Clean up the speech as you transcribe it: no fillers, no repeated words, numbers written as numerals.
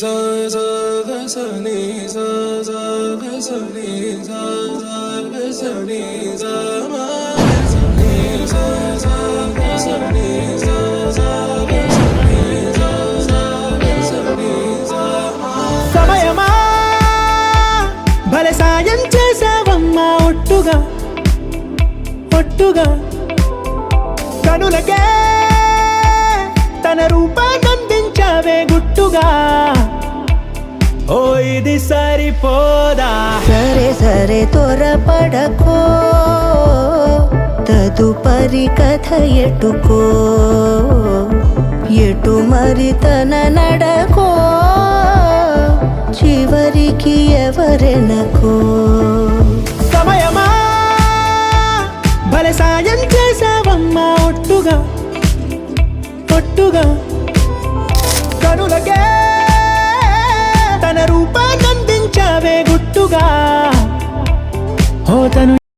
sa sa ga sa ni sa sa ga sa ni sa sa ga sa ni sa ma ga sa ni sa sa ga sa ni sa sa ga sa ni sa sa ga sa ni sa ma సమయమా భలే సాయం చేసావమ్మా ఒట్టుగా ఒట్టుగా కనులకే తన రూపాన్నందించావే గుట్టుగా ఓ ఇది సరిపోదా సరే సరే త్వరపడకో తదుపరి కథ ఎటుకో ఎటు మరి తన నడకో చివరికి ఎవరెనకో సమయమా భలే సాయం చేసావమ్మా ఒట్టుగా ఒట్టుగా కనులకే తన రూపాన్నందించావే గుట్టుగా